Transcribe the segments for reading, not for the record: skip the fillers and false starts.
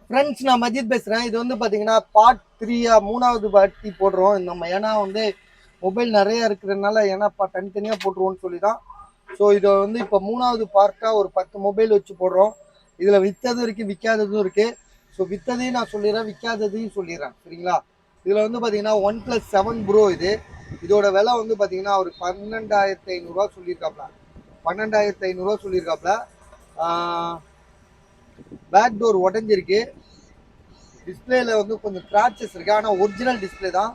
Friends, நான் மஜித் பேசுகிறேன். இது வந்து பார்த்தீங்கன்னா பார்ட் 3 மூணாவது வாட்டி போடுறோம் நம்ம. ஏன்னா வந்து மொபைல் நிறைய இருக்கிறதுனால ஏன்னா தனித்தனியாக போட்டுருவோம்னு சொல்லி தான். ஸோ இதை வந்து இப்போ மூணாவது பார்ட்டாக ஒரு 10 மொபைல் வச்சு போடுறோம். இதில் விற்றதும் இருக்குது, விற்காததும் இருக்குது. ஸோ விற்றதையும் நான் சொல்லிடுறேன், விற்காததையும் சொல்லிடுறேன், சரிங்களா? இதில் வந்து பார்த்தீங்கன்னா OnePlus 7 Pro இது. இதோட விலை வந்து பார்த்தீங்கன்னா ஒரு 12,500 சொல்லியிருக்காப்ல. 12,500 சொல்லியிருக்காப்ல. Back door உடஞ்சிருக்கு. டிஸ்பிளேல வந்து கொஞ்சம் கிராச்சஸ் இருக்கு. ஆனால் ஒரிஜினல் டிஸ்பிளே தான்.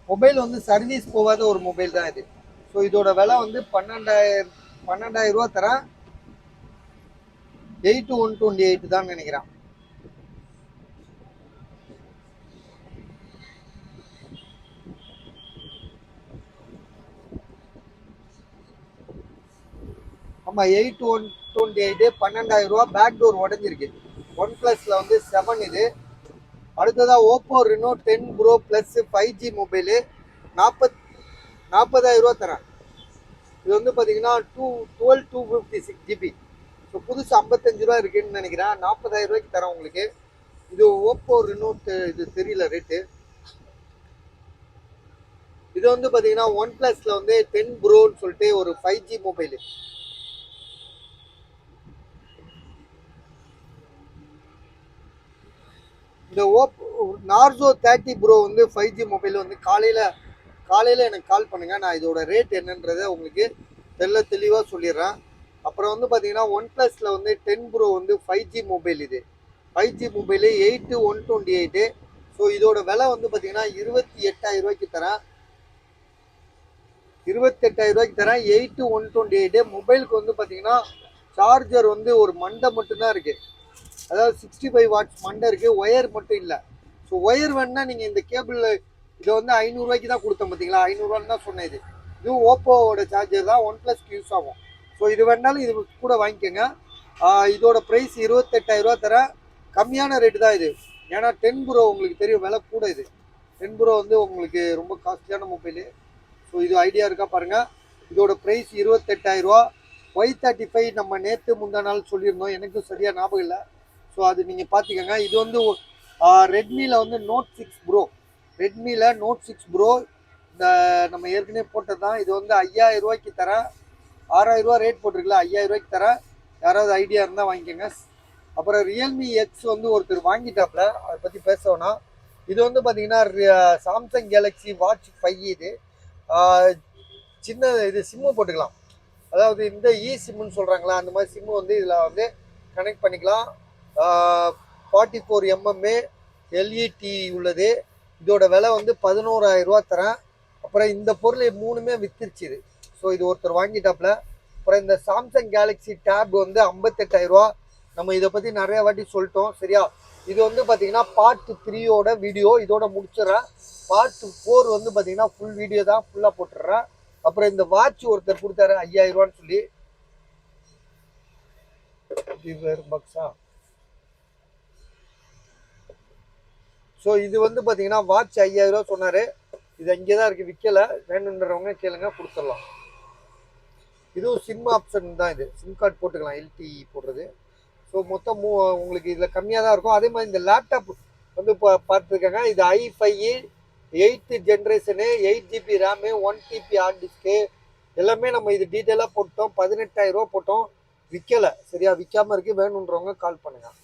மொபைல் வந்து சர்வீஸ் போகாத ஒரு மொபைல் தான் இது. ஸோ இதோட விலை வந்து 12,000 ரூபா தரேன். 8128 தான் நினைக்கிறேன். ஆமா, 8128 12,000 ரூபா. Back door உடஞ்சிருக்கு. OnePlusல வந்து 7 இது. அடுத்ததா Oppo Reno 10 bro plus 5G mobile 40,000 ரூபா தரேன். இது வந்து பார்த்தீங்கன்னா 256 GB. ஸோ புதுசு 55 ரூபா இருக்குன்னு நினைக்கிறேன். 40,000 ரூபாய்க்கு தரேன் உங்களுக்கு. இது ஓப்போ ரெனோ, இது தெரியல ரேட்டு. இது வந்து பார்த்தீங்கன்னா OnePlusல வந்து 10 ப்ரோன்னு சொல்லிட்டு ஒரு 5G மொபைலு. இந்த நார்சோ 30 ப்ரோ வந்து 5G மொபைல் வந்து காலையில் எனக்கு கால் பண்ணுங்க. நான் இதோட ரேட் என்னன்றதை உங்களுக்கு தெளிவாக சொல்லிடுறேன். அப்புறம் வந்து பார்த்தீங்கன்னா OnePlusல வந்து 10 ப்ரோ வந்து 5G மொபைல். இது 5G மொபைலு 8128. ஸோ இதோட விலை வந்து பார்த்தீங்கன்னா 28,000 ரூபாய்க்கு தரேன். 28,000 ரூபாய்க்கு தரேன். 8128. மொபைலுக்கு வந்து பார்த்தீங்கன்னா சார்ஜர் வந்து ஒரு மண்டை மட்டும்தான் இருக்கு. அதாவது 65 வாட்ஸ் மண்டை இருக்கு, ஒயர் மட்டும் இல்லை. ஸோ ஒயர் வேணுன்னா நீங்கள் இந்த கேபிள் இதை வந்து 500 ரூபாய்க்கு தான் கொடுத்தேன் பார்த்தீங்களா? 500 ரூபான்னு தான் சொன்னேன். இதுவும் ஓப்போவோட சார்ஜர் தான், OnePlusக்கு யூஸ் ஆகும். ஸோ இது வேணாலும் இது கூட வாங்கிக்கோங்க. இதோட ப்ரைஸ் 28,000 ரூபா தரேன். கம்மியான ரேட்டு தான் இது. ஏன்னா 10 ப்ரோ உங்களுக்கு தெரியும் விலை கூட. இது 10 ப்ரோ வந்து உங்களுக்கு ரொம்ப காஸ்ட்லியான மொபைலு. ஸோ இது ஐடியா இருக்கா பாருங்கள். இதோட ப்ரைஸ் 28,000 ரூபா. Y35 நம்ம நேற்று முந்தா நாள் சொல்லியிருந்தோம், எனக்கும் சரியாக ஞாபகம் இல்லை. ஸோ அது நீங்கள் பார்த்துக்கோங்க. இது வந்து ரெட்மியில் வந்து நோட் 6 ப்ரோ. ரெட்மியில் நோட் 6 ப்ரோ இந்த நம்ம ஏற்கனவே போட்டது தான். இது வந்து 5,000 ரூபாய்க்கு தரேன். 6,000 ரூபா ரேட் போட்டிருக்கல, 5,000 ரூபாய்க்கு தரேன். யாராவது ஐடியா இருந்தால் வாங்கிக்கோங்க. அப்புறம் ரியல்மி எக்ஸ் வந்து ஒருத்தர் வாங்கிட்டாப்ல, அதை பற்றி பேசணும்னா இது வந்து பார்த்தீங்கன்னா சாம்சங் கேலக்ஸி வாட்ச் 5 இது. சின்ன இது சிம்மு போட்டுக்கலாம். அதாவது இந்த சிம்முன்னு சொல்கிறாங்களா, அந்த மாதிரி சிம்மு வந்து இதில் வந்து கனெக்ட் பண்ணிக்கலாம். 44 mm எல்இடி உள்ளது. இதோட விலை வந்து 11,000 ரூபா தரேன். அப்புறம் இந்த பொருள் மூணுமே வித்துருச்சு இது. ஸோ இது ஒருத்தர் வாங்கிட்டாப்ல. அப்புறம் இந்த சாம்சங் கேலக்ஸி டேப் வந்து 58,000 ரூபா. நம்ம இதை பற்றி நிறைய வாட்டி சொல்லிட்டோம், சரியா? இது வந்து பார்த்தீங்கன்னா பார்ட் 3யோட வீடியோ இதோட முடிச்சிடறேன். பார்ட் 4 வந்து பார்த்தீங்கன்னா ஃபுல் வீடியோ தான், ஃபுல்லாக போட்டுடுறேன். அப்புறம் இந்த வாட்ச் ஒருத்தர் கொடுத்தாரு 5,000 ரூபான்னு சொல்லி. பக்ஸா. ஸோ இது வந்து பார்த்தீங்கன்னா வாட்ச் 5,000 ரூபா சொன்னார். இது அங்கே தான் இருக்குது, விற்கலை. வேணுன்றவங்க கேளுங்க, கொடுத்துடலாம். இதுவும் சிம் ஆப்ஷன் தான். இது சிம் கார்டு போட்டுக்கலாம், எல்டி போடுறது. ஸோ மொத்தம் உங்களுக்கு இதில் கம்மியாக தான் இருக்கும். அதே மாதிரி இந்த லேப்டாப் வந்து இப்போ பார்த்துருக்காங்க. இது i5 8th generation, 8GB RAM, 1TB heart disc எல்லாமே நம்ம இது டீட்டெயிலாக போட்டோம். 18,000 ரூபா போட்டோம், விற்கலை. சரியா? விற்காமல் இருக்குது. வேணுன்றவங்க கால் பண்ணுங்கள்.